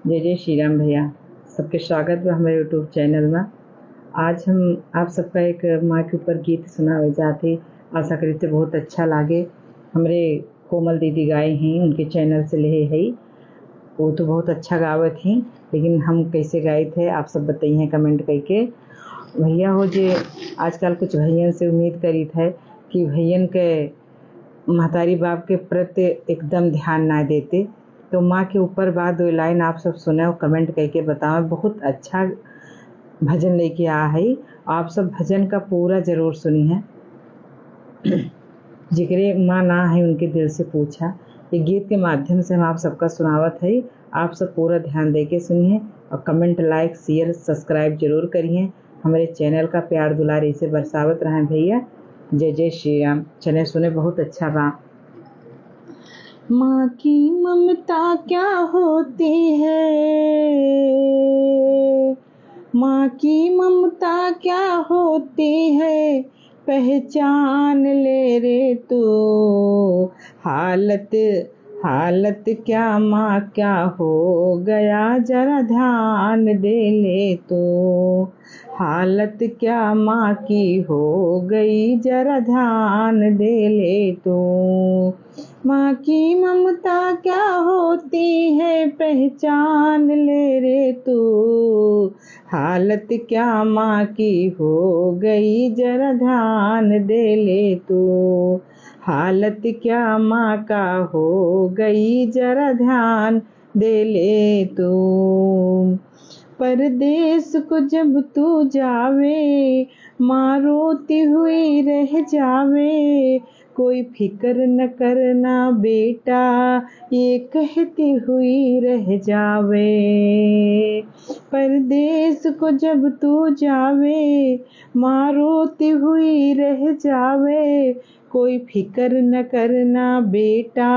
जय जय श्री राम भैया। सबके स्वागत बा हमारे यूट्यूब चैनल में। आज हम आप सबका एक माँ के ऊपर गीत सुनावे जाते। आशा करी तो बहुत अच्छा लागे। हमरे कोमल दीदी गाए हैं, उनके चैनल से ले है। वो तो बहुत अच्छा गावत हैं, लेकिन हम कैसे गाए थे आप सब बताइए कमेंट करके। भैया हो जे आजकल कुछ भैयन से उम्मीद करी थे कि भैयन के महतारी बाप के प्रति एकदम ध्यान ना देते, तो माँ के ऊपर बात 2 लाइन आप सब सुने और कमेंट करके बताओ। बहुत अच्छा भजन लेके आया है, आप सब भजन का पूरा जरूर सुनी है। जिगरे माँ ना है उनके दिल से पूछा, ये गीत के माध्यम से हम आप सबका सुनावत है। आप सब पूरा ध्यान दे के सुनिए और कमेंट, लाइक, शेयर, सब्सक्राइब जरूर करिए। हमारे चैनल का प्यार दुलार ऐसे बरसावत रहें भैया। जय जय श्री राम। चले सुने, बहुत अच्छा बा। माँ की ममता क्या होती है, माँ की ममता क्या होती है, पहचान ले रे तू। हालत हालत क्या माँ क्या हो गया, जरा ध्यान दे ले तू। हालत क्या माँ की हो गई, जरा ध्यान दे ले तू। माँ की ममता क्या होती है, पहचान ले रे तू। हालत क्या माँ की हो गई, जरा ध्यान दे ले तू। हालत क्या माँ का हो गई, जरा ध्यान दे ले तू। परदेस को जब तू जावे, माँ रोती हुई रह जावे। कोई फिक्र न करना बेटा, ये कहती हुई रह जावे। परदेस को जब तू जावे, माँ रोती हुई रह जावे। कोई फिक्र न करना बेटा,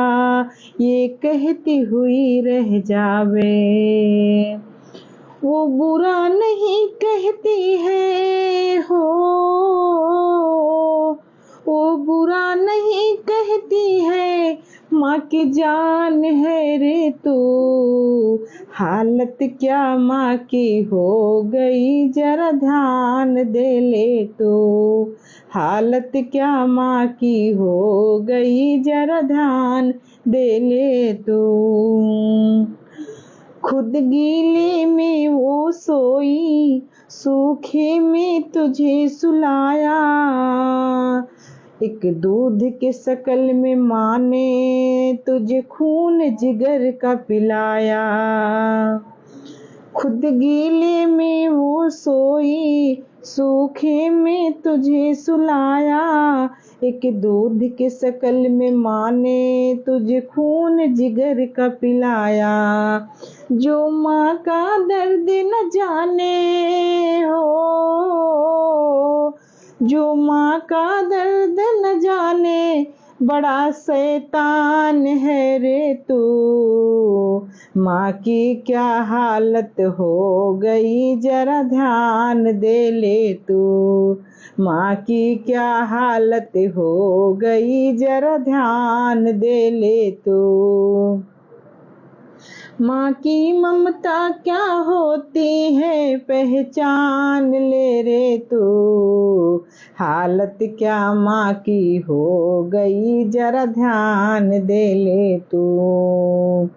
ये कहती हुई रह जावे। वो बुरा नहीं कहती है हो, वो बुरा नहीं कहती है, माँ की जान है रे तू। हालत क्या माँ की हो गई, जरा ध्यान दे ले तू। हालत क्या माँ की हो गई, जरा ध्यान दे ले तू। खुद गीले में वो सोई, सूखे में तुझे सुलाया। एक दूध के शकल में माँ ने तुझे खून जिगर का पिलाया। खुद गीले में वो सोई, सूखे में तुझे सुलाया। एक दूध के शकल में माँ ने तुझे खून जिगर का पिलाया। जो माँ का दर्द न जाने हो, जो माँ का दर्द न जाने, बड़ा शैतान है रे तू। माँ की क्या हालत हो गई, जरा ध्यान दे ले तू। माँ की क्या हालत हो गई, जरा ध्यान दे ले तू। माँ की ममता क्या होती है, पहचान ले रे तू। हालत क्या माँ की हो गई, जरा ध्यान दे ले तू।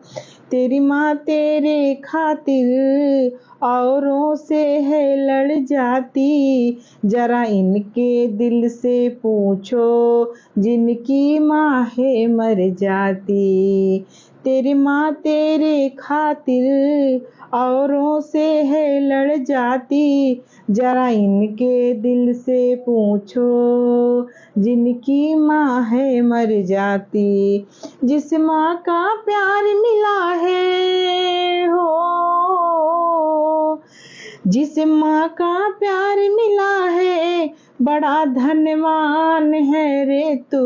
तेरी माँ तेरे खातिर औरों से है लड़ जाती, जरा इनके दिल से पूछो, जिनकी माँ है मर जाती। तेरी माँ तेरे खातिर औरों से है लड़ जाती, जरा इनके दिल से पूछो, जिनकी माँ है मर जाती। जिस माँ का प्यार मिला है हो, जिस माँ का प्यार मिला है, बड़ा धनवान है रे तू।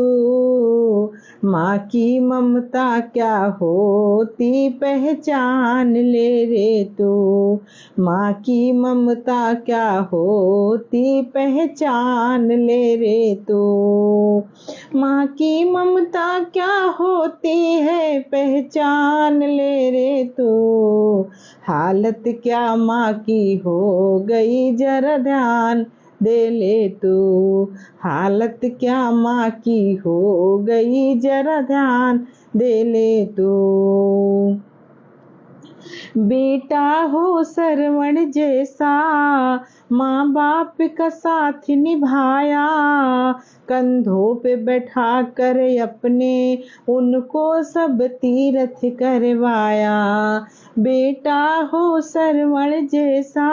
माँ की ममता क्या होती, पहचान ले रे तू। माँ की ममता क्या होती, पहचान ले रे तू। माँ की ममता क्या होती है, पहचान ले रे तू। हालत क्या माँ की हो गई जरा ध्यान दे ले तू। हालत क्या माँ की हो गई जरा ध्यान दे ले तू। बेटा हो सरवण जैसा माँ बाप का साथ निभाया, कंधों पे बैठा कर अपने उनको सब तीरथ करवाया। बेटा हो सरवण जैसा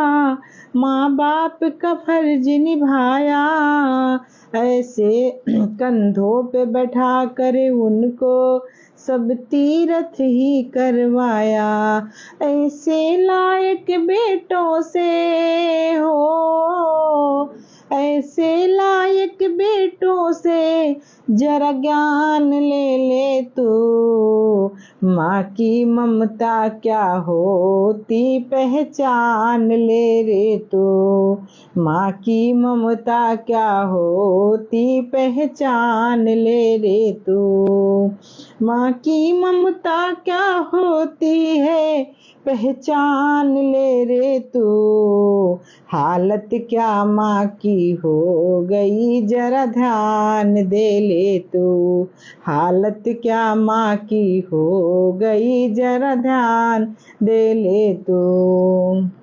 माँ बाप का फर्ज निभाया, ऐसे कंधों पे बैठा कर उनको सब तीरथ ही करवाया। ऐसे लायक बेटों से हो, ऐसे लायक बेटों से जरा ज्ञान ले ले तू। माँ की ममता क्या होती पहचान ले रे तू। माँ की ममता क्या होती पहचान ले रे तू। माँ की ममता क्या होती है पहचान ले रे तू। हालत क्या माँ की हो गई जरा ध्यान दे ले तू। हालत क्या माँ की हो गई जरा ध्यान दे ले तू।